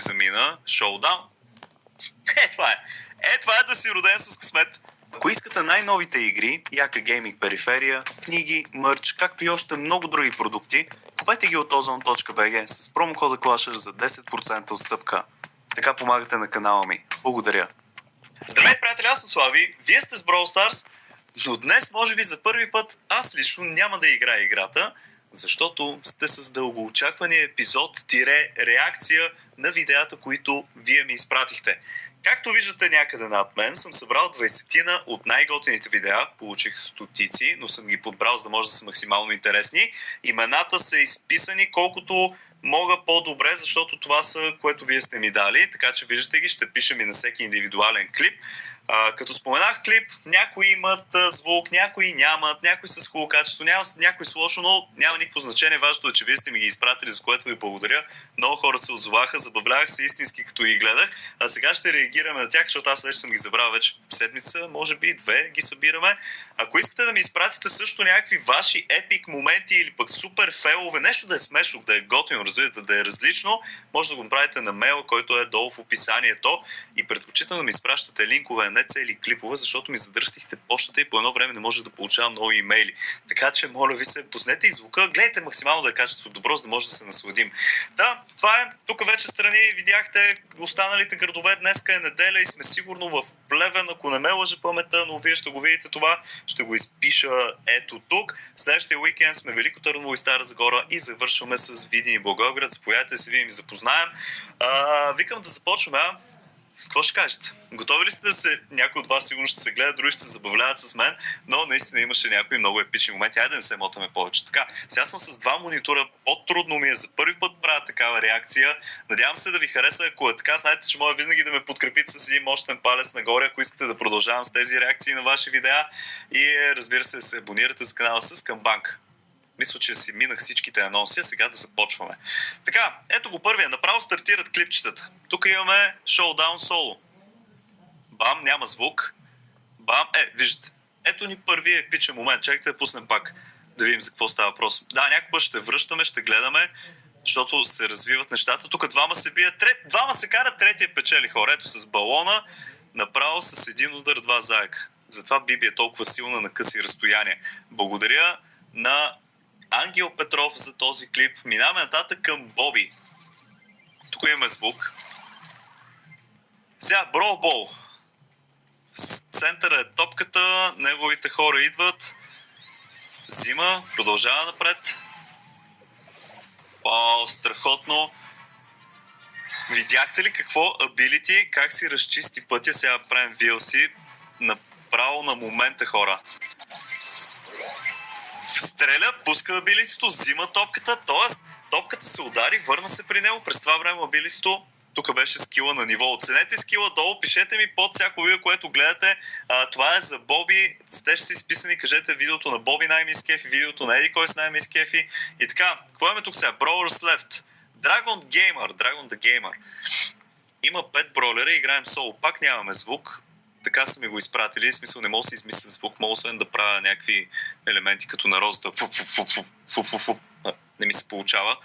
замина. Шоудаун. Това е. Това е да си роден с късмет. Ако искате най-новите игри, яка гейминг периферия, книги, мърч, както и още много други продукти, купете ги от ozone.bg с промокода CLASHER за 10% отстъпка. Така помагате на канала ми. Благодаря. Здравейте, приятели, аз съм Слави. Вие сте с Brawl Stars, но днес, може би за първи път, аз лично няма да играя играта, защото сте с дългоочаквания епизод-реакция на видеята, които вие ми изпратихте. Както виждате някъде над мен, съм събрал 20-тина от най-готените видеа, получих стотици, но съм ги подбрал, за да може да са максимално интересни. Имената са изписани колкото мога по-добре, защото това са, което вие сте ми дали, така че виждате ги, ще пишем и на всеки индивидуален клип. Като споменах клип, някои имат звук, някои нямат, някои с хубаво качество, някои с лошо, но няма никакво значение. Важното е, че вие сте ми ги изпратили, за което ви благодаря. Много хора се отзоваха, забавлявах се истински, като ги гледах. А сега ще реагираме на тях, защото аз вече съм ги забрал вече седмица, може би 2 ги събираме. Ако искате да ми изпратите също някакви ваши епик моменти или пък супер фейлове, нещо да е смешно, да е готино, разбирате, да е различно, може да го направите на мейла, който е долу в описанието, и предпочитам да ми изпращате линкове, не цели клипове, защото ми задръстихте почтата и по едно време не може да получавам много имейли. Така че, моля ви се, пуснете и звука, гледайте максимално да е качество добро, за да може да се насладим. Да, това е. Тук вече страни видяхте останалите градове. Днеска е неделя и сме сигурно в Плевен, ако не ме лъже паметта, но вие ще го видите това. Ще го изпиша ето тук. Следващия уикенд сме Велико Търново и Стара Загора и завършваме с Видин и Благоевград. Заповядайте се, видим и запознаем. Викам да започваме, Какво ще кажете? Готови ли сте да се... Някои от вас сигурно ще се гледат, други ще се забавляват с мен, но наистина имаше някои много епични моменти. Айде да не се мотаме повече. Така, сега съм с 2 монитора, по-трудно ми е, за първи път правя такава реакция. Надявам се да ви хареса. Ако е така, знаете, че може винаги да ме подкрепите с един мощен палец нагоре, ако искате да продължавам с тези реакции на ваши видеа, и разбира се, да се абонирате за канала с камбанка. Мисля, че си минах всичките анонси, а сега да започваме. Така, ето го първия. Направо стартират клипчетата. Тук имаме Showdown Solo. Бам, няма звук. Бам, виждате. Ето ни първия епичен момент. Чакайте да пуснем пак, да видим за какво става въпрос. Да, някога ще връщаме, ще гледаме, защото се развиват нещата. Тук двама се бият, двама се карат, третия печели хора. Ето с балона, направо с един удар 2 заека. Затова Биби е толкова силна на къси разстояния. Благодаря на Ангел Петров за този клип. Минаваме нататък към Боби. Тук имаме звук. Сега Brawl Ball. В центъра е топката, неговите хора идват. Взима, продължава напред. Вау, страхотно. Видяхте ли какво ability, как си разчисти пътя? Сега правим VLC. Направо на момента, хора. Стреля, пуска абилитито, взима топката, т.е. топката се удари, върна се при него, през това време абилитито, тук беше скила на ниво. Оценете скила долу, пишете ми под всяко видео, което гледате. Това е за Боби, те ще са изписани, кажете видеото на Боби най-ми изкефи, видеото на Еди кой с най-ми изкефи. И така, какво имаме тук сега? Brawlers Left, Dragon the Gamer. Има 5 броулера, играем соло, пак нямаме звук. Така са ми го изпратили, в смисъл не мога да си измисля звук, мога освен да правя някакви елементи като на розата. Не ми се получава.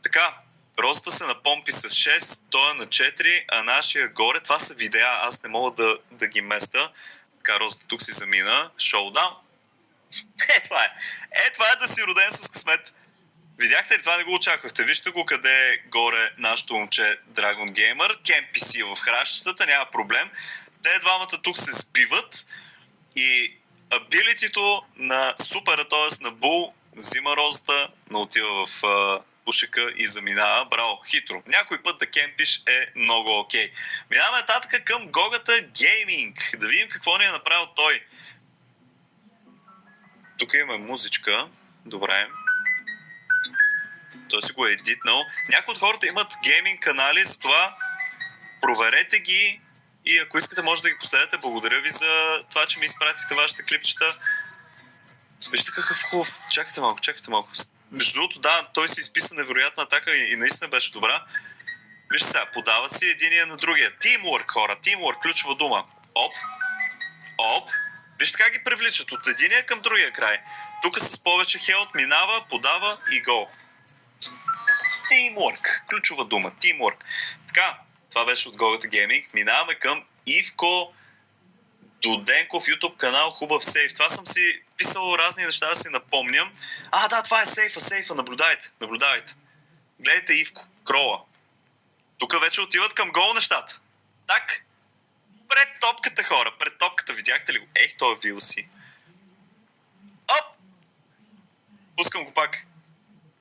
Така, розата се напомпи с 6, той е на 4, а нашия горе, това са видеа, аз не мога да ги места. Така, розата тук си замина. Шоудаун. Това е. Това е да си роден с късмет. Видяхте ли, това не го очаквахте. Вижте го къде е горе нашото момче Dragon Gamer. Кемпи си в хращата, няма проблем. Те двамата тук се сбиват и абилитито на супера, т.е. на Бул, взима розата, но отива в пушека и заминава. Браво, хитро. Някой път да кемпиш е много окей. Минаваме нататък към Гогата Гейминг. Да видим какво ни е направил той. Тук имаме музичка. Добре. Той си го е едитнал. Някои от хората имат гейминг канали, затова проверете ги. И ако искате, може да ги последвате. Благодаря ви за това, че ми изпратихте вашите клипчета. Вижте какъв хубав. Чакайте малко. Между другото, да, той си изписа невероятна атака и наистина беше добра. Вижте сега, подават си единия на другия. Тимворк, хора, тимворк, ключова дума. Оп. Вижте как ги привличат от единия към другия край. Тук с повече хелт минава, подава и гол. Teamwork. Ключова дума. Teamwork. Така, това беше от Golgata Gaming. Минаваме към Ивко Доденков YouTube канал Хубав сейф. Това съм си писал разни неща да си напомням. Да, това е сейфа. Наблюдавайте. Гледайте Ивко, крола. Тук вече отиват към гол нещата. Так. Пред топката, хора. Пред топката. Видяхте ли го? Той е VLC. Оп! Пускам го пак.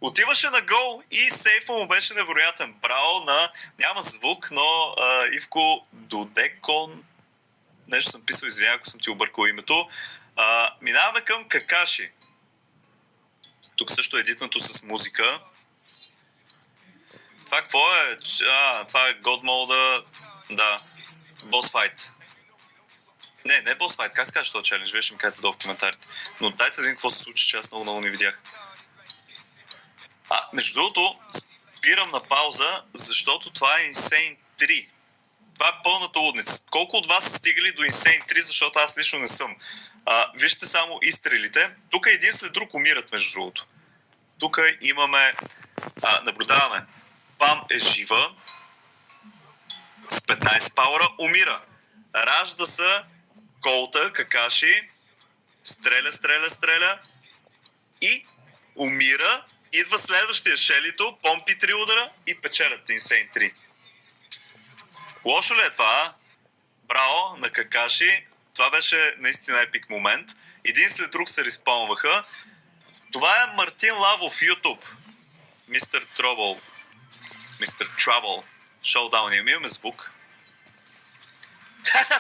Отиваше на гол и сейфа му беше невероятен. Браво на... Няма звук, но Ивко Додекон... Нещо съм писал, извиня, ако съм ти объркал името. Минаваме към Какаши. Тук също е едитнато с музика. Това какво е? Това е God Mode. Да. Boss Fight. Не Boss Fight. Как се казва този челендж? Вие ще ми кажете долу в коментарите. Но дайте да видим какво се случи, че аз много не видях. Между другото, спирам на пауза, защото това е Insane 3. Това е пълната лудница. Колко от вас са стигали до Insane 3, защото аз лично не съм. Вижте само изстрелите. Тук един след друг умират, между другото. Тук имаме... наблюдаваме. Пам е жива. С 15 пауъра умира. Ражда се Колта, Какаши. Стреля. И умира. Идва следващия Шелито, помпи 3 удара и печелят Insane 3. Лошо ли е това? Браво на Какаши. Това беше наистина епик момент. Един след друг се респаунваха. Това е Мартин Лавов, YouTube. Мистер Trouble. Showdown. Имаме звук.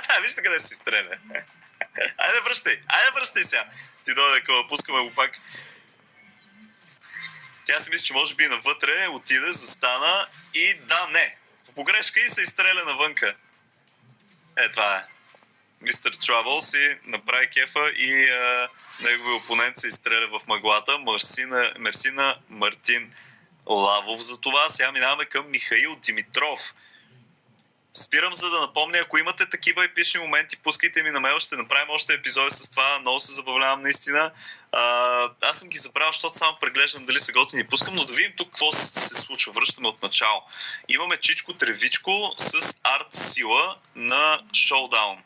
Да, вижте къде си стреля. Айде връщай сега. Ти дойде къва, пускаме го пак. Тя си мисли, че може би навътре отиде, застана и не. По погрешка и се изстреля навънка. Това е. Мистер Trouble си направи кефа и неговия опонент се изстреля в мъглата. Мерси на Мартин Лавов за това. Сега минаваме към Михаил Димитров. Спирам, за да напомня, ако имате такива епични моменти, пускайте ми на мейл, ще направим още епизоди с това. Много се забавлявам наистина. Аз съм ги забравил, защото само преглеждам дали са готини и пускам, но да видим тук какво се случва. Връщаме от начало. Имаме Чичко Тревичко с арт сила на Showdown.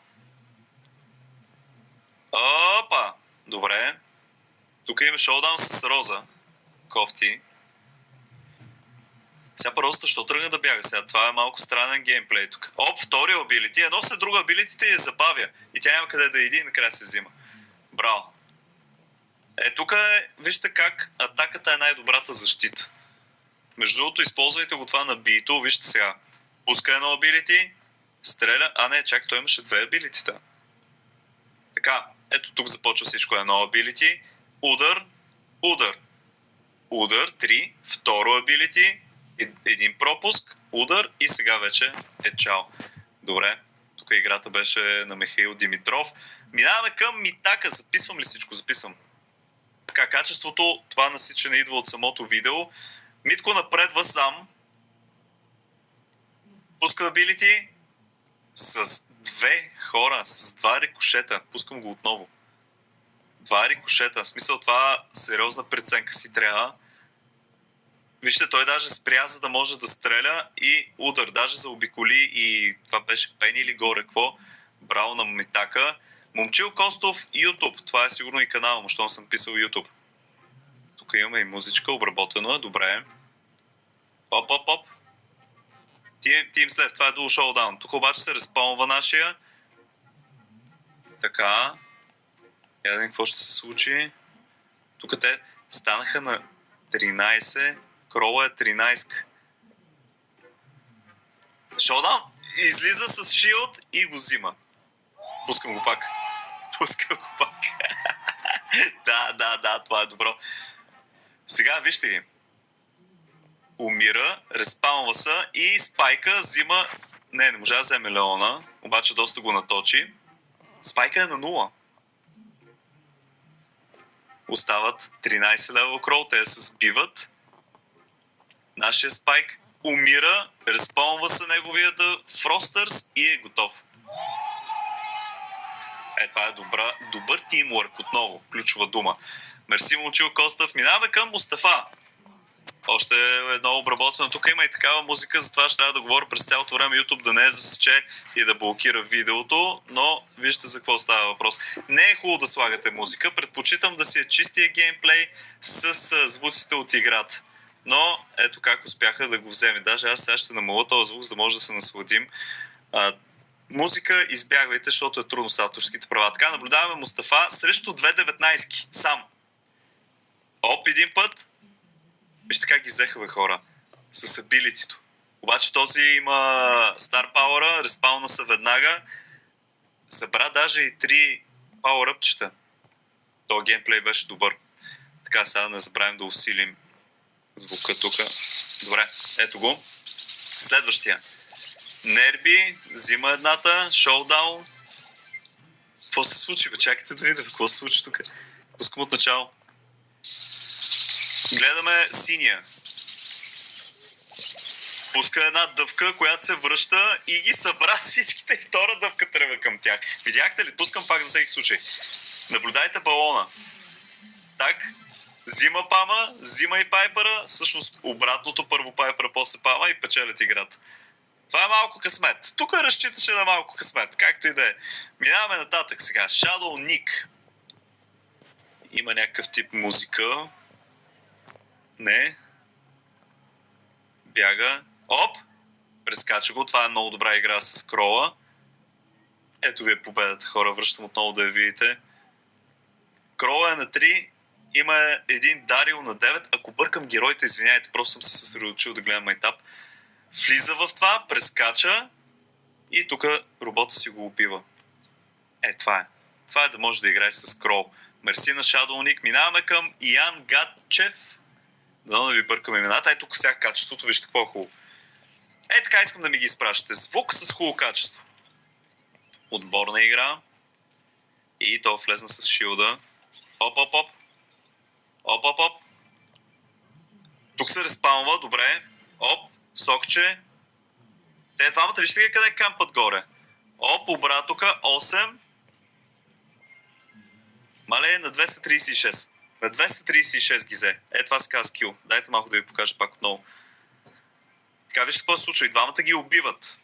Опа! Добре. Тук имаме Showdown с Роза. Кофти. Сега просто, що тръгна да бяга? Сега това е малко странен геймплей тук. Втория абилити. Едно след друго абилитите я забавя. И тя няма къде да иди и накрая се взима. Браво. Тук вижте как атаката е най-добрата защита. Между другото, използвайте го това на бито. Вижте сега. Пуска едно абилити, стреля. Чакай, той имаше две абилитита. Така, ето тук започва всичко. Едно абилити, удар, 3, второ абилити, един пропуск, удар и сега вече е чао. Добре, тук играта беше на Михаил Димитров. Минаваме към Митака. Записвам ли всичко? Записвам. Така, качеството, това насичане идва от самото видео. Митко напредва сам. Пуска абилити с две хора, с два рикошета. Пускам го отново. Два рикошета. В смисъл, това сериозна преценка си трябва. Вижте, той даже спря, за да може да стреля и удар. Даже заобиколи и това беше пени или горе. Какво? Браво на Митака. Момчил Костов, YouTube. Това е сигурно и канал, но щом съм писал YouTube. Тук имаме и музичка, обработено е. Добре. Поп. Team Slave, това е Dual Showdown. Тук обаче се респаунва нашия. Така. Я да видим какво ще се случи. Тук те станаха на 13. Крола е 13. Showdown излиза с шилд и го взима. Пускам го пак. Да, това е добро. Сега вижте ги. Умира, респаунва се и Спайка взима... Не можа да вземе Леона, обаче доста го наточи. Спайка е на 0. Остават 13 левел крол, те се сбиват. Нашия Спайк умира, респаунва се неговия да Фростърс и е готов. Това е добър тимворк отново, ключова дума. Мерси, Момчил Костов. Минаваме към Мустафа. Още едно обработване. Тук има и такава музика, затова ще трябва да говоря през цялото време YouTube да не засече и да блокира видеото, но вижте за какво става въпрос. Не е хубаво да слагате музика, предпочитам да си е чистия геймплей с звуците от играта. Но ето как успяха да го вземе. Даже аз сега ще намаля този звук, за да може да се насладим. Музика избягвайте, защото е трудно с авторските права. Така наблюдаваме Мустафа срещу 2.19 сам. Оп, един път. Вижте как ги взеха, бе, хора. С абилитито. Обаче този има Star Power, респауна се веднага. Събра даже и 3 power-upчета. То геймплей беше добър. Така, сега да не забравим да усилим звука тук. Добре, ето го. Следващия. Нерби, взима едната, шоудаун. Какво се случи, бе? Чакайте да видим какво се случи тук. Пускам от начало. Гледаме синия. Пуска една дъвка, която се връща и ги събра всичките и втора дъвка тръгва към тях. Видяхте ли? Пускам пак за всеки случай. Наблюдайте балона. Так, взима Пама, взима и Пайпера, всъщност обратното, първо Пайпера, после Пама и печелят играта. Това е малко късмет. Тук разчиташе на малко късмет, както и да е. Минаваме нататък сега. Shadow Nick. Има някакъв тип музика. Не. Бяга. Оп! Прескача го. Това е много добра игра с крола. Ето ви е победата, хора. Връщам отново да я видите. Крола е на 3. Има един Дарил на 9. Ако бъркам героите, извиняйте, просто съм се съсредоточил да гледам майтап. Влиза в това, прескача и тук робота си го убива. Това е. Това е да можеш да играеш с крол. Мерси на Shadow Nick. Минаваме към Ян Гатчев. Да ви бъркам имената. Тук сега качеството, вижте какво е хубаво. Така искам да ми ги изпращате. Звук с хубаво качество. Отборна игра. И то влезна с шилда. Оп, оп, оп. Оп, оп, оп. Тук се респаунва, добре. Оп, сокче. Те двамата, вижте ли къде кампът горе. Оп, обратока, 8. Мале, на 236. На 236 ги взе. Това се казва скил. Дайте малко да ви покажа пак отново. Така, вижте какво се случва. И двамата ги убиват.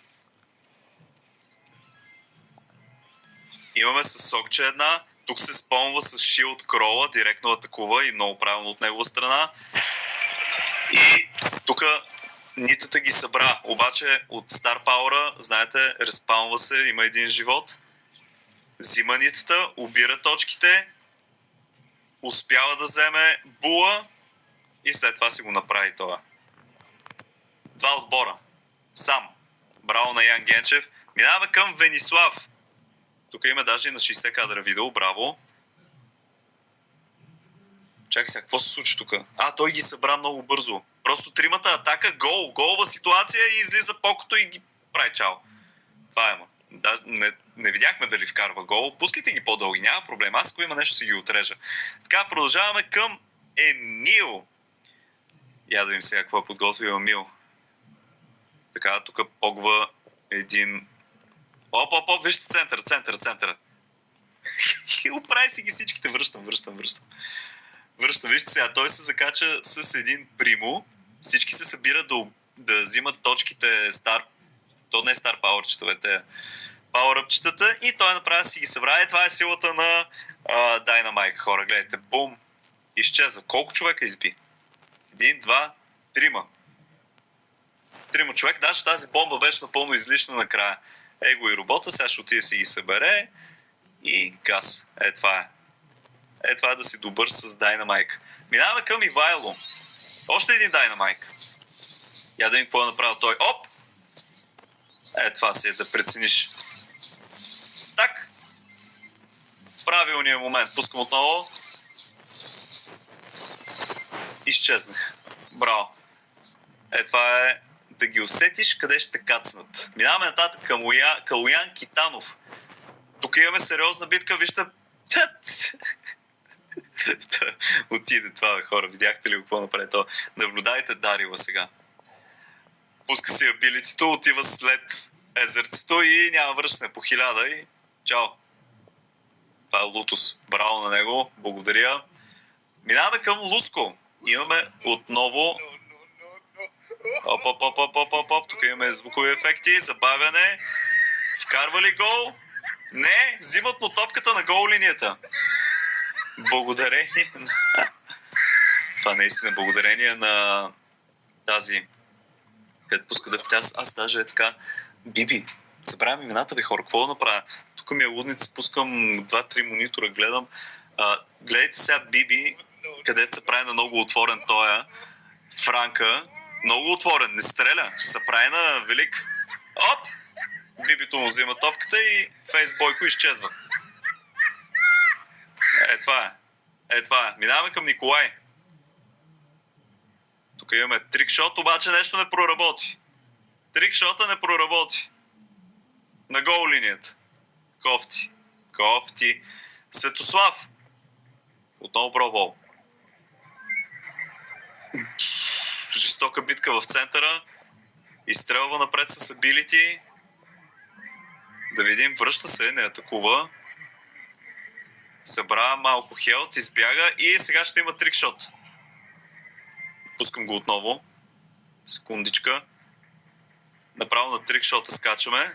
Имаме с сокче една. Тук се спомва с шилд крола, директно атакува и много правилно от негова страна. И тук нитата ги събра. Обаче от Star Power, знаете, респаунва се, има един живот. Взима нитата, убира точките, успява да вземе була и след това си го направи това. Два отбора. Сам. Браво на Ян Генчев. Минаваме към Венислав. Тук има даже и на 60 кадра видео. Браво. Чакай сега, какво се случи тук? Той ги събра много бързо. Просто тримата атака, гол, голова ситуация и излиза покото и ги прави чао. Това е, не видяхме дали вкарва гол. Пускайте ги по-дълги, няма проблем. Аз ако има нещо си ги отрежа. Така, продължаваме към Емил. Я да видим сега какво е подготвил Емил. Така, тук погва един... Оп, вижте центъра. Оправи си ги всичките, връщам. Вижте сега, той се закача с един примо. Всички се събират да взимат точките то не е Star Power-чета, те Power-up-четата и той направи да си ги събра. Това е силата на Dynamite, хора. Гледайте, бум, изчезва. Колко човека изби? 1, 2, 3. 3 човека. Даже тази бомба беше напълно излишна накрая. Го и робота, сега ще отиде си ги събере и газ. Това е. Това е да си добър с Dynamite. Минаваме към Ивайло. Още един Dynamite. Я да видим какво е направил той. Оп! Това си е да прецениш. Так. Правилният момент. Пускам отново. Изчезнах. Браво. Това е да ги усетиш къде ще кацнат. Минаваме нататък към Калуян Китанов. Тук имаме сериозна битка. Вижте. Отиде това, бе, хора. Видяхте ли какво направи това? Наблюдайте Дарила сега. Пуска си абилитито, отива след езерцето и няма връщане по 1000 и чао. Това е Лутус. Браво на него. Благодаря. Минаваме към Луско. Имаме отново Оп. Тук имаме звукови ефекти, забавяне. Вкарва ли гол? Не, взимат му топката на гол линията. Благодарение на... Това наистина благодарение на тази, където пуска дъвките. Аз даже е така... Биби, забравям имената ви хора, какво да направя? Тук ми е лудница, пускам 2-3 монитора, гледам. Гледайте сега Биби, където се прави на много отворен тоя. Франка, много отворен, не стреля, ще се прави на велик. Оп! Бибито му взима топката и Фейсбойко изчезва. Това е. Минаваме към Николай. Тук имаме трикшот, обаче нещо не проработи. Трикшота не проработи. На гол линията. Кофти. Светослав. Отново пробвал. Жестока битка в центъра. Изстрелва напред с абилити. Да видим, връща се, не атакува. Събра малко хелт, избяга и сега ще има трикшот. Пускам го отново. Секундичка. Направо на трикшота скачаме.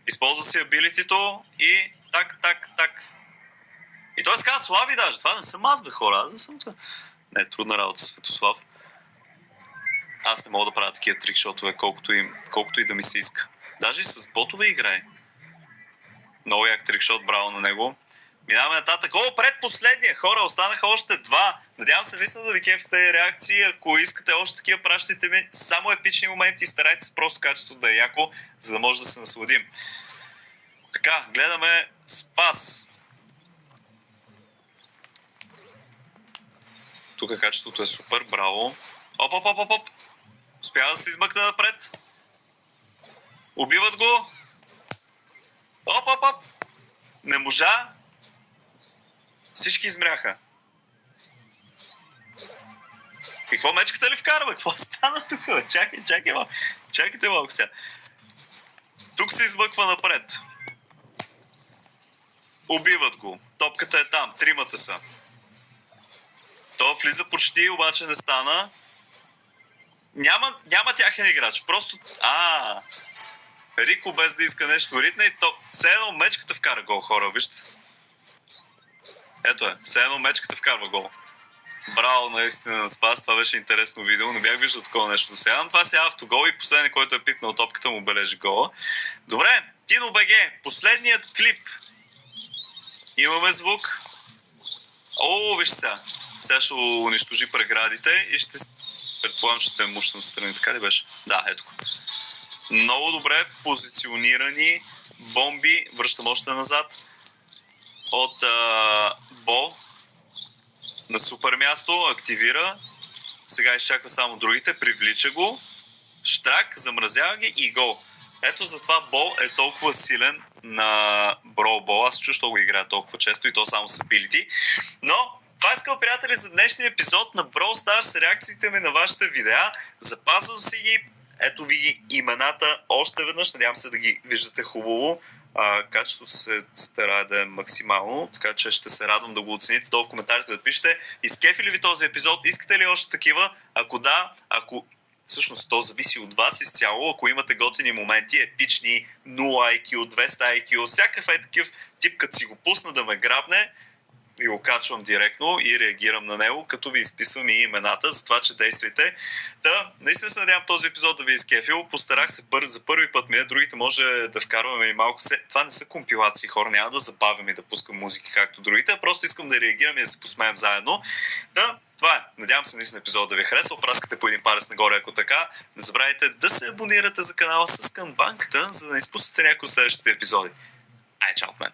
Използва си абилитито и так. И той казва Слави даже. Това не съм аз, бе, хора. Аз не съм това. Не е трудна работа, Светослав. Аз не мога да правя такива трикшотове, колкото и да ми се иска. Даже и с ботове играе. Много як трикшот, браво на него. Минаваме нататък. Предпоследния, хора, останаха още 2. Надявам се наистина да ви кефите реакции. Ако искате още такива, пращайте ми само епични моменти и старайте се просто качеството да е яко, за да може да се насладим. Така, гледаме Спас. Тук качеството е супер, браво. Оп. Успява да се измъкне напред. Убиват го. Оп. Не можа. Всички измряха. И какво, мечката ли вкарва? Какво стана тук? Чакайте малко сега. Тук се измъква напред. Убиват го. Топката е там. 3 са. То влиза почти, обаче не стана. Няма тяхен играч. Просто... Рико без да иска нещо ритне и то... Все едно мечката вкара гол, хора, вижте. Ето е, все едно мечката вкарва гол. Браво, наистина на Спас, това беше интересно видео, не бях виждал такова нещо до сега, но това си е автогол и последният, който е пипнал топката, му бележи гола. Добре, Тино БГ, последният клип. Имаме звук. Вижте сега. Сега ще унищожи преградите и ще... Предполагам, че ще е мушнем страни, така ли беше? Да, ето го. Много добре позиционирани бомби, връщам още назад, от Бо на супер място, активира, сега изчаква само другите, привлича го, штрак, замразява ги и гол. Ето затова Бо е толкова силен на Brawl Ball, аз чу, що го играя толкова често и то само с ability, но това искам, приятели, за днешния епизод на Brawl Stars, реакциите ми на вашите видеа, запазвам си ги. Ето ви имената още веднъж, надявам се да ги виждате хубаво. Качеството се старае да е максимално, така че ще се радвам да го оцените. Долу в коментарите да пишете. Изкефи ли ви този епизод? Искате ли още такива? Ако да, всъщност то зависи от вас изцяло. Ако имате готини моменти, епични, 0 IQ, 200 IQ, всякакъв такив тип, като си го пусна да ме грабне, ви го качвам директно и реагирам на него, като ви изписвам и имената, за това, че действайте. Наистина се надявам този епизод да ви е изкефил. Постарах се за първи път другите може да вкарваме и малко. Това не са компилации, хора, няма да забавям и да пускам музики както другите, просто искам да реагирам и да се посмеем заедно. Това е. Надявам се наистина епизод да ви е харесал. Праскате по един палец нагоре, ако така. Не забравяйте да се абонирате за канала с камбанката, за да не изпуснете някои от следващите епизоди. Чао от мен!